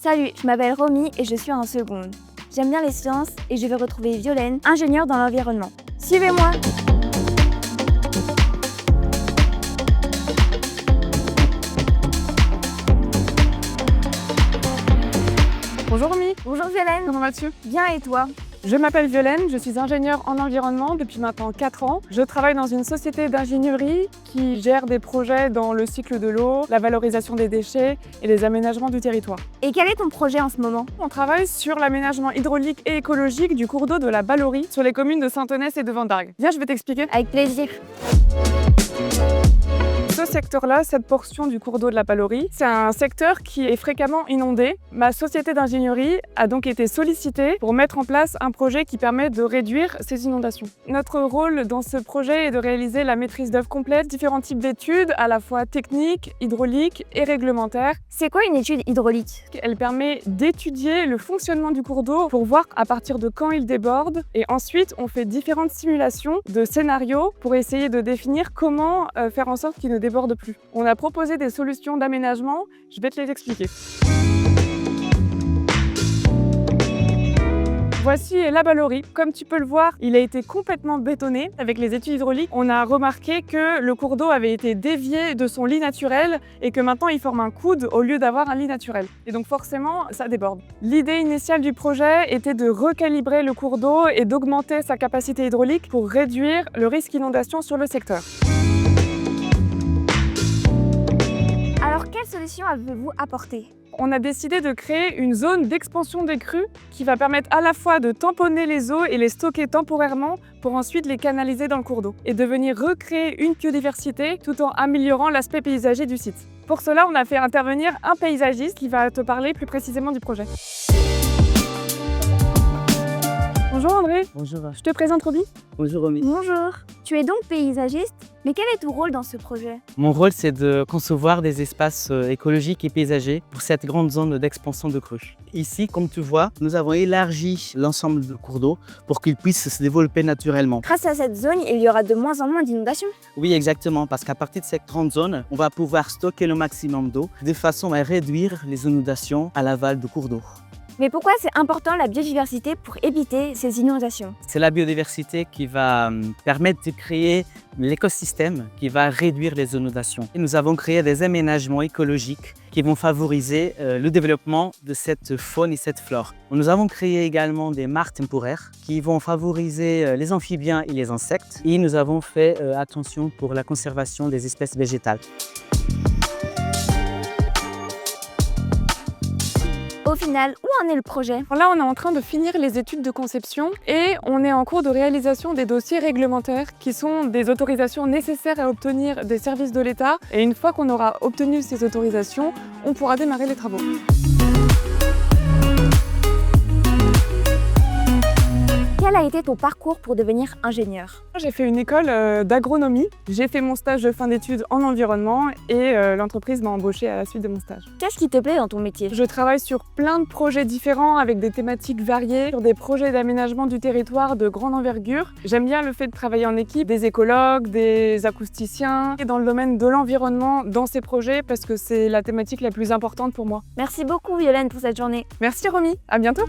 Salut, je m'appelle Romy et je suis en seconde. J'aime bien les sciences et je vais retrouver Violaine, ingénieure dans l'environnement. Suivez-moi! Bonjour Romy, Bonjour Violaine! comment vas-tu? Bien et toi? Je m'appelle Violaine, je suis ingénieure en environnement depuis maintenant 4 ans. Je travaille dans une société d'ingénierie qui gère des projets dans le cycle de l'eau, la valorisation des déchets et les aménagements du territoire. Et quel est ton projet en ce moment? On travaille sur l'aménagement hydraulique et écologique du cours d'eau de la Ballorie sur les communes de Saint-Onès et de Vendargues. Viens, je vais t'expliquer. Avec plaisir! Ce secteur-là, cette portion du cours d'eau de la Ballorie, c'est un secteur qui est fréquemment inondé. Ma société d'ingénierie a donc été sollicitée pour mettre en place un projet qui permet de réduire ces inondations. Notre rôle dans ce projet est de réaliser la maîtrise d'œuvre complète, différents types d'études, à la fois techniques, hydrauliques et réglementaires. C'est quoi une étude hydraulique? Elle permet d'étudier le fonctionnement du cours d'eau pour voir à partir de quand il déborde. Et ensuite, on fait différentes simulations de scénarios pour essayer de définir comment faire en sorte qu'il ne déborde plus. On a proposé des solutions d'aménagement, je vais te les expliquer. Voici la Ballorie. Comme tu peux le voir, il a été complètement bétonné. Avec les études hydrauliques, on a remarqué que le cours d'eau avait été dévié de son lit naturel et que maintenant il forme un coude au lieu d'avoir un lit naturel. Et donc forcément, ça déborde. L'idée initiale du projet était de recalibrer le cours d'eau et d'augmenter sa capacité hydraulique pour réduire le risque d'inondation sur le secteur. Alors quelle solution avez-vous apporté? On a décidé de créer une zone d'expansion des crues qui va permettre à la fois de tamponner les eaux et les stocker temporairement pour ensuite les canaliser dans le cours d'eau et de venir recréer une biodiversité tout en améliorant l'aspect paysager du site. Pour cela, on a fait intervenir un paysagiste qui va te parler plus précisément du projet. Bonjour André. Bonjour. Je te présente Romy. Bonjour Romy. Bonjour! Tu es donc paysagiste, mais quel est ton rôle dans ce projet? Mon rôle, c'est de concevoir des espaces écologiques et paysagers pour cette grande zone d'expansion de crues. Ici, comme tu vois, nous avons élargi l'ensemble du cours d'eau pour qu'il puisse se développer naturellement. Grâce à cette zone, il y aura de moins en moins d'inondations. Oui, exactement, parce qu'à partir de cette grande zone, on va pouvoir stocker le maximum d'eau de façon à réduire les inondations à l'aval du cours d'eau. Mais pourquoi c'est important la biodiversité pour éviter ces inondations? C'est la biodiversité qui va permettre de créer l'écosystème qui va réduire les inondations. Et nous avons créé des aménagements écologiques qui vont favoriser le développement de cette faune et cette flore. Nous avons créé également des mares temporaires qui vont favoriser les amphibiens et les insectes. Et nous avons fait attention pour la conservation des espèces végétales. Au final, où en est le projet? Là, on est en train de finir les études de conception et on est en cours de réalisation des dossiers réglementaires qui sont des autorisations nécessaires à obtenir des services de l'État. Et une fois qu'on aura obtenu ces autorisations, on pourra démarrer les travaux. Quel a été ton parcours pour devenir ingénieur? J'ai fait une école d'agronomie. J'ai fait mon stage de fin d'études en environnement et l'entreprise m'a embauchée à la suite de mon stage. Qu'est-ce qui te plaît dans ton métier? Je travaille sur plein de projets différents avec des thématiques variées, sur des projets d'aménagement du territoire de grande envergure. J'aime bien le fait de travailler en équipe, des écologues, des acousticiens, et dans le domaine de l'environnement dans ces projets parce que c'est la thématique la plus importante pour moi. Merci beaucoup Violaine pour cette journée. Merci Romy, à bientôt!